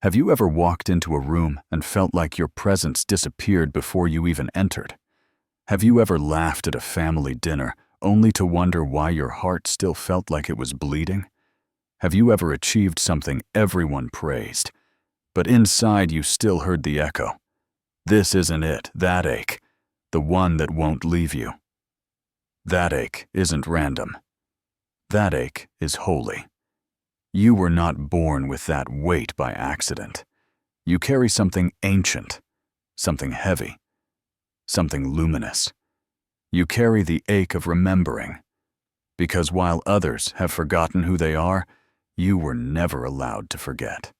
Have you ever walked into a room and felt like your presence disappeared before you even entered? Have you ever laughed at a family dinner only to wonder why your heart still felt like it was bleeding? Have you ever achieved something everyone praised, but inside you still heard the echo? This isn't it, that ache, the one that won't leave you. That ache isn't random. That ache is holy. You were not born with that weight by accident. You carry something ancient, something heavy, something luminous. You carry the ache of remembering, because while others have forgotten who they are, you were never allowed to forget.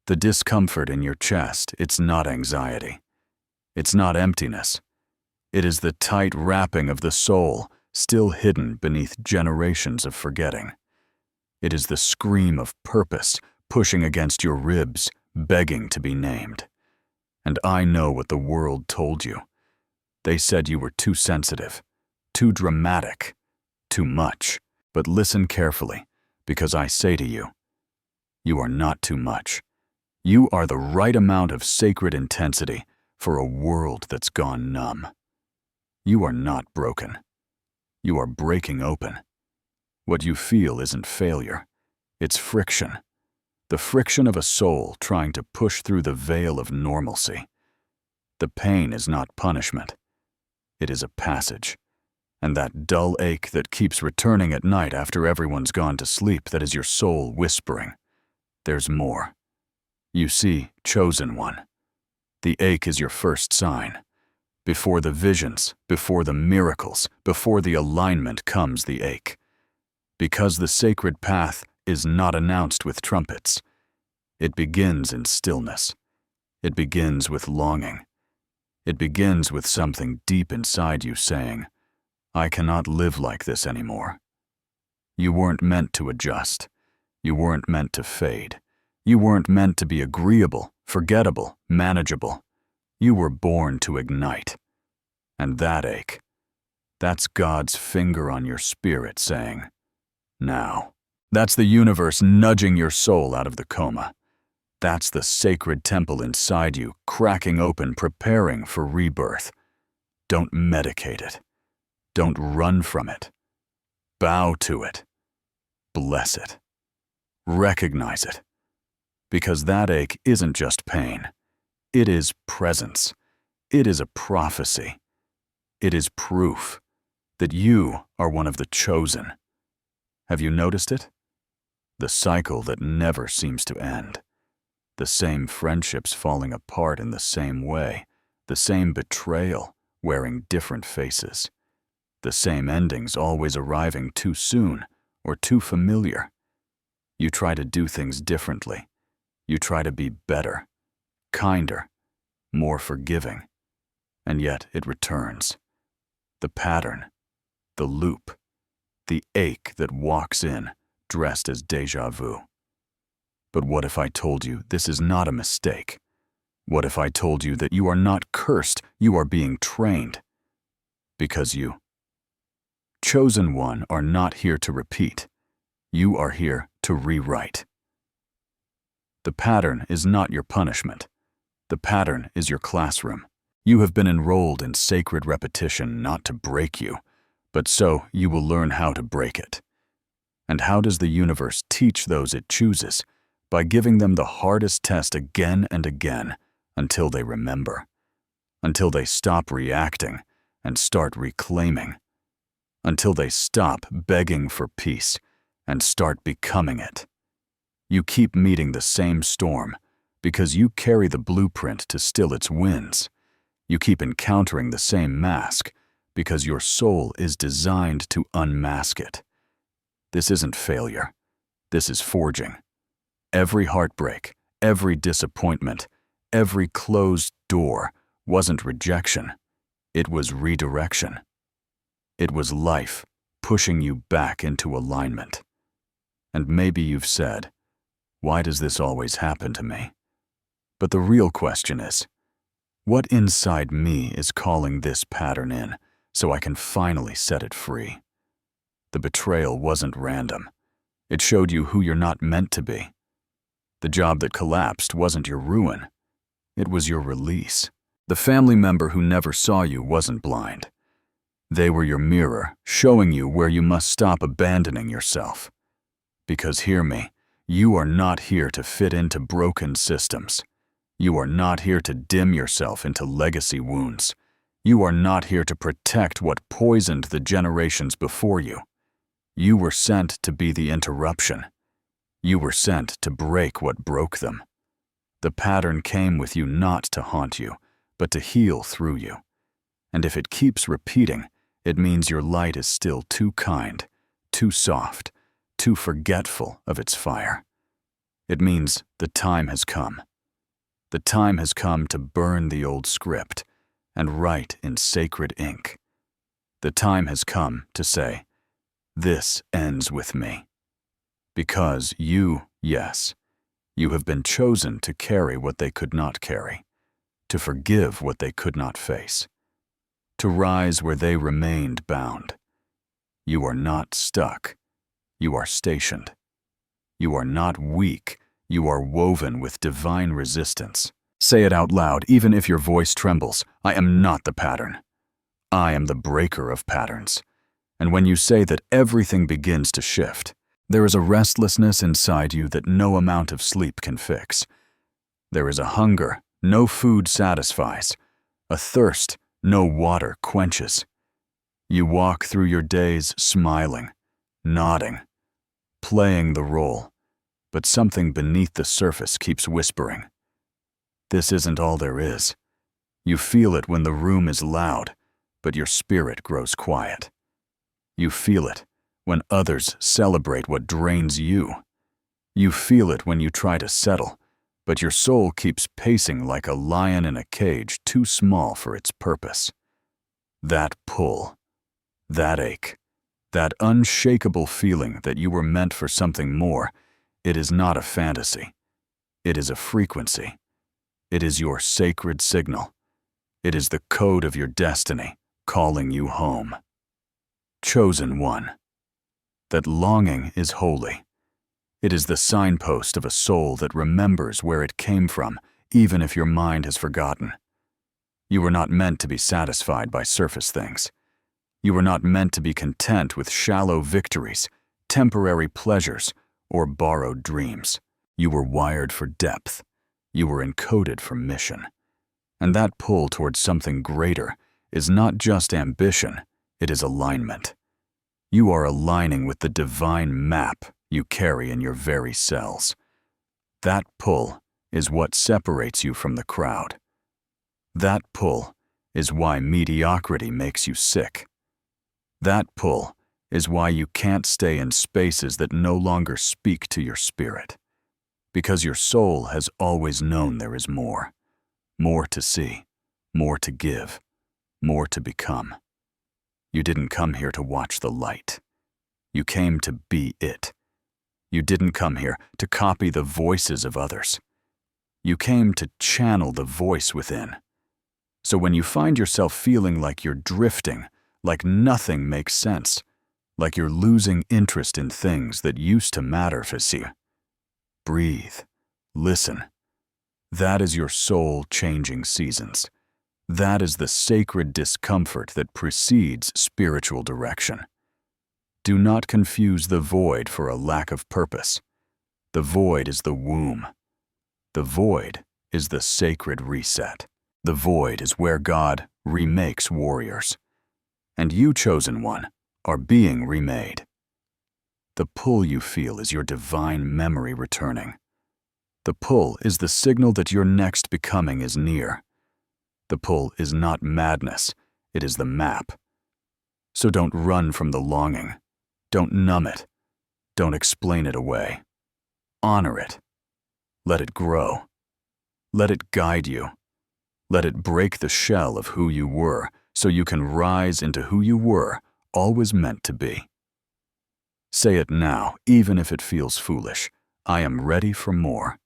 The discomfort in your chest, it's not anxiety. It's not emptiness. It is the tight wrapping of the soul, still hidden beneath generations of forgetting. It is the scream of purpose pushing against your ribs, begging to be named. And I know what the world told you. They said you were too sensitive, too dramatic, too much. But listen carefully, because I say to you, you are not too much. You are the right amount of sacred intensity for a world that's gone numb. You are not broken. You are breaking open. What you feel isn't failure. It's friction. The friction of a soul trying to push through the veil of normalcy. The pain is not punishment. It is a passage. And that dull ache that keeps returning at night after everyone's gone to sleep, that is your soul whispering. There's more. You see, chosen one. The ache is your first sign. Before the visions, before the miracles, before the alignment comes the ache. Because the sacred path is not announced with trumpets. It begins in stillness. It begins with longing. It begins with something deep inside you saying, I cannot live like this anymore. You weren't meant to adjust. You weren't meant to fade. You weren't meant to be agreeable, forgettable, manageable. You were born to ignite. And that ache, that's God's finger on your spirit saying, now. That's the universe nudging your soul out of the coma. That's the sacred temple inside you, cracking open, preparing for rebirth. Don't medicate it. Don't run from it. Bow to it. Bless it. Recognize it. Because that ache isn't just pain. It is presence. It is a prophecy. It is proof that you are one of the chosen. Have you noticed it? The cycle that never seems to end. The same friendships falling apart in the same way. The same betrayal wearing different faces. The same endings always arriving too soon or too familiar. You try to do things differently. You try to be better, kinder, more forgiving. And yet it returns. The pattern, the loop, the ache that walks in, dressed as déjà vu. But what if I told you this is not a mistake? What if I told you that you are not cursed, you are being trained? Because you, chosen one, are not here to repeat. You are here to rewrite. The pattern is not your punishment. The pattern is your classroom. You have been enrolled in sacred repetition not to break you, but so you will learn how to break it. And how does the universe teach those it chooses? By giving them the hardest test again and again until they remember, until they stop reacting and start reclaiming, until they stop begging for peace and start becoming it. You keep meeting the same storm because you carry the blueprint to still its winds. You keep encountering the same mask because your soul is designed to unmask it. This isn't failure. This is forging. Every heartbreak, every disappointment, every closed door wasn't rejection. It was redirection. It was life pushing you back into alignment. And maybe you've said, why does this always happen to me? But the real question is, what inside me is calling this pattern in so I can finally set it free? The betrayal wasn't random. It showed you who you're not meant to be. The job that collapsed wasn't your ruin. It was your release. The family member who never saw you wasn't blind. They were your mirror, showing you where you must stop abandoning yourself. Because hear me, you are not here to fit into broken systems. You are not here to dim yourself into legacy wounds. You are not here to protect what poisoned the generations before you. You were sent to be the interruption. You were sent to break what broke them. The pattern came with you not to haunt you, but to heal through you. And if it keeps repeating, it means your light is still too kind, too soft, too forgetful of its fire. It means the time has come. The time has come to burn the old script and write in sacred ink. The time has come to say, "This ends with me." Because you, yes, you have been chosen to carry what they could not carry, to forgive what they could not face, to rise where they remained bound. You are not stuck. You are stationed. You are not weak. You are woven with divine resistance. Say it out loud, even if your voice trembles. I am not the pattern. I am the breaker of patterns. And when you say that, everything begins to shift. There is a restlessness inside you that no amount of sleep can fix. There is a hunger no food satisfies, a thirst no water quenches. You walk through your days smiling, nodding, playing the role, but something beneath the surface keeps whispering. This isn't all there is. You feel it when the room is loud, but your spirit grows quiet. You feel it when others celebrate what drains you. You feel it when you try to settle, but your soul keeps pacing like a lion in a cage too small for its purpose. That pull, that ache, that unshakable feeling that you were meant for something more, it is not a fantasy. It is a frequency. It is your sacred signal. It is the code of your destiny calling you home. Chosen one. That longing is holy. It is the signpost of a soul that remembers where it came from, even if your mind has forgotten. You were not meant to be satisfied by surface things. You were not meant to be content with shallow victories, temporary pleasures, or borrowed dreams. You were wired for depth. You were encoded for mission. And that pull towards something greater is not just ambition, it is alignment. You are aligning with the divine map you carry in your very cells. That pull is what separates you from the crowd. That pull is why mediocrity makes you sick. That pull is why you can't stay in spaces that no longer speak to your spirit. Because your soul has always known there is more. More to see, more to give, more to become. You didn't come here to watch the light. You came to be it. You didn't come here to copy the voices of others. You came to channel the voice within. So when you find yourself feeling like you're drifting, like nothing makes sense, like you're losing interest in things that used to matter for you, breathe, listen. That is your soul changing seasons. That is the sacred discomfort that precedes spiritual direction. Do not confuse the void for a lack of purpose. The void is the womb. The void is the sacred reset. The void is where God remakes warriors. And you, chosen one, are being remade. The pull you feel is your divine memory returning. The pull is the signal that your next becoming is near. The pull is not madness, it is the map. So don't run from the longing. Don't numb it. Don't explain it away. Honor it. Let it grow. Let it guide you. Let it break the shell of who you were so you can rise into who you were, always meant to be. Say it now, even if it feels foolish. I am ready for more.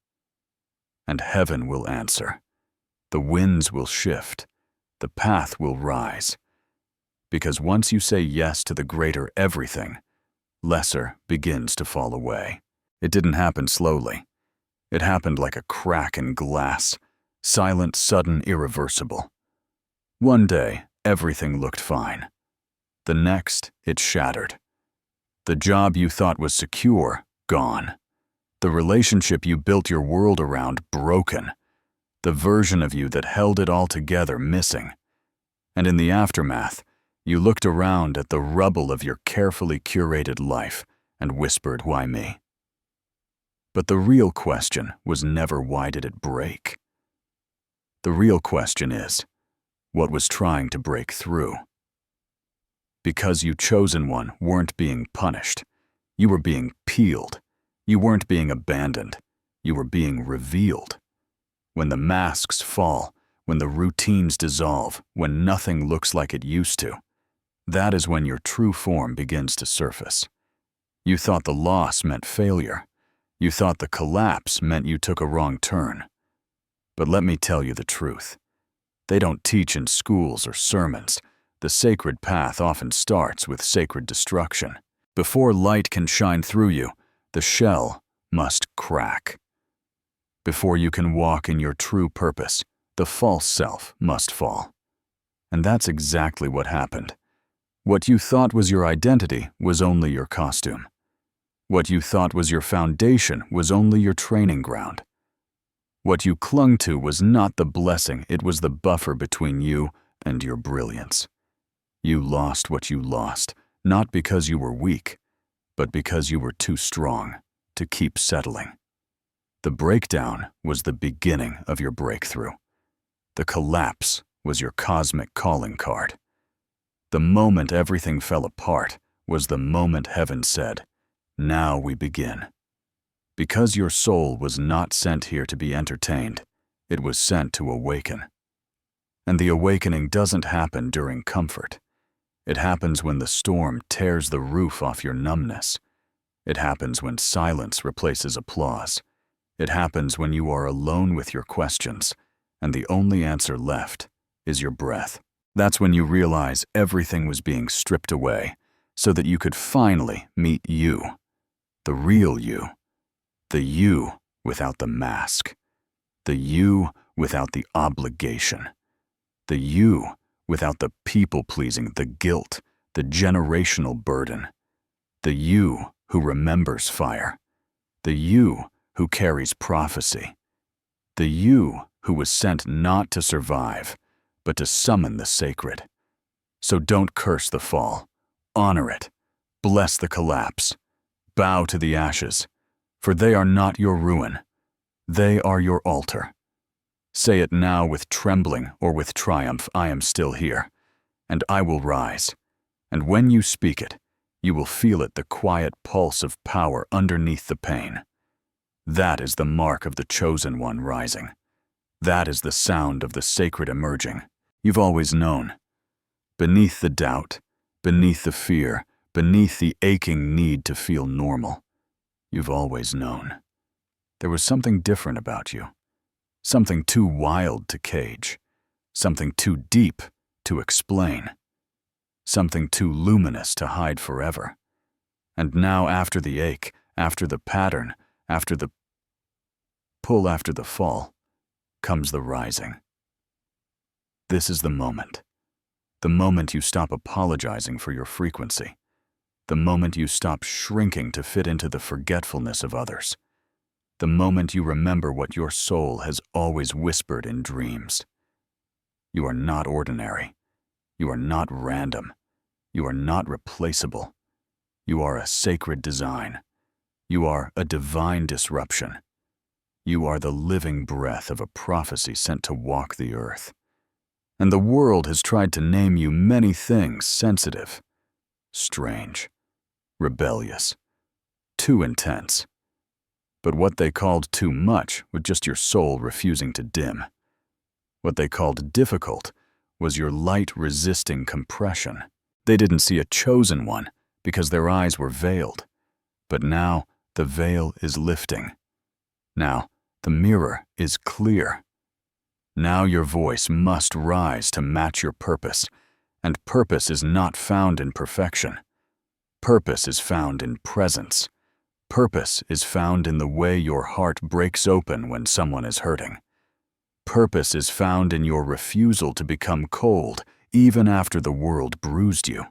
And heaven will answer. The winds will shift. The path will rise. Because once you say yes to the greater everything, lesser begins to fall away. It didn't happen slowly. It happened like a crack in glass, silent, sudden, irreversible. One day, everything looked fine. The next, it shattered. The job you thought was secure, gone. The relationship you built your world around, broken. The version of you that held it all together, missing. And in the aftermath, you looked around at the rubble of your carefully curated life and whispered, "Why me?" But the real question was never, why did it break? The real question is, what was trying to break through? Because you chosen one weren't being punished. You were being peeled. You weren't being abandoned. You were being revealed. When the masks fall, when the routines dissolve, when nothing looks like it used to, that is when your true form begins to surface. You thought the loss meant failure. You thought the collapse meant you took a wrong turn. But let me tell you the truth. They don't teach in schools or sermons. The sacred path often starts with sacred destruction. Before light can shine through you, the shell must crack. Before you can walk in your true purpose, the false self must fall. And that's exactly what happened. What you thought was your identity was only your costume. What you thought was your foundation was only your training ground. What you clung to was not the blessing, it was the buffer between you and your brilliance. You lost what you lost, not because you were weak, but because you were too strong to keep settling. The breakdown was the beginning of your breakthrough. The collapse was your cosmic calling card. The moment everything fell apart was the moment heaven said, "Now we begin." Because your soul was not sent here to be entertained, it was sent to awaken. And the awakening doesn't happen during comfort. It happens when the storm tears the roof off your numbness. It happens when silence replaces applause. It happens when you are alone with your questions, and the only answer left is your breath. That's when you realize everything was being stripped away so that you could finally meet you, the real you, the you without the mask, the you without the obligation, the you without the people-pleasing, the guilt, the generational burden, the you who remembers fire, the you who carries prophecy, the you who was sent not to survive, but to summon the sacred. So don't curse the fall, honor it, bless the collapse, bow to the ashes, for they are not your ruin, they are your altar. Say it now with trembling or with triumph, "I am still here, and I will rise." And when you speak it, you will feel it, the quiet pulse of power underneath the pain. That is the mark of the chosen one rising. That is the sound of the sacred emerging. You've always known. Beneath the doubt, beneath the fear, beneath the aching need to feel normal, you've always known. There was something different about you. Something too wild to cage. Something too deep to explain. Something too luminous to hide forever. And now, after the ache, after the pattern, after the pull, after the fall, comes the rising. This is the moment. The moment you stop apologizing for your frequency. The moment you stop shrinking to fit into the forgetfulness of others. The moment you remember what your soul has always whispered in dreams. You are not ordinary. You are not random. You are not replaceable. You are a sacred design. You are a divine disruption. You are the living breath of a prophecy sent to walk the earth. And the world has tried to name you many things: sensitive, strange, rebellious, too intense. But what they called too much was just your soul refusing to dim. What they called difficult was your light resisting compression. They didn't see a chosen one because their eyes were veiled. But now the veil is lifting. Now the mirror is clear. Now your voice must rise to match your purpose, and purpose is not found in perfection. Purpose is found in presence. Purpose is found in the way your heart breaks open when someone is hurting. Purpose is found in your refusal to become cold even after the world bruised you.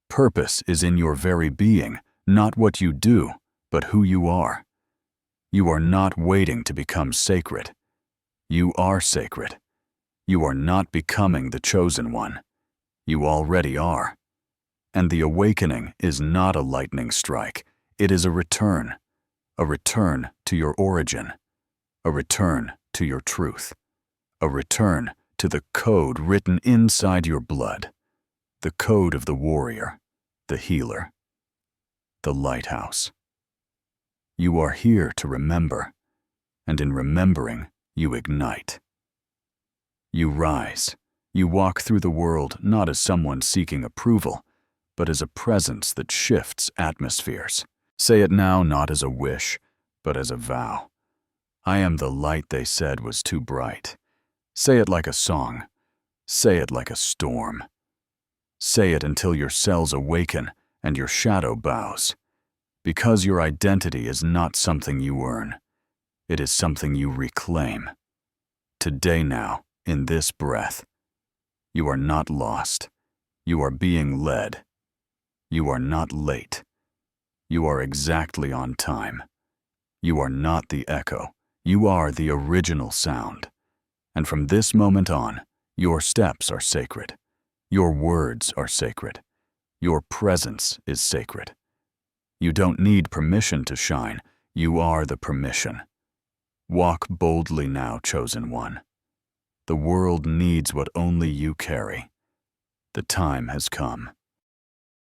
Purpose is in your very being, not what you do, but who you are. You are not waiting to become sacred. You are sacred. You are not becoming the chosen one. You already are. And the awakening is not a lightning strike. It is a return to your origin, a return to your truth, a return to the code written inside your blood, the code of the warrior, the healer, the lighthouse. You are here to remember, and in remembering, you ignite. You rise. You walk through the world not as someone seeking approval, but as a presence that shifts atmospheres. Say it now not as a wish, but as a vow. I am the light they said was too bright. Say it like a song. Say it like a storm. Say it until your cells awaken and your shadow bows. Because your identity is not something you earn. It is something you reclaim. Today now, in this breath, you are not lost. You are being led. You are not late. You are exactly on time. You are not the echo. You are the original sound. And from this moment on, your steps are sacred. Your words are sacred. Your presence is sacred. You don't need permission to shine. You are the permission. Walk boldly now, chosen one. The world needs what only you carry. The time has come.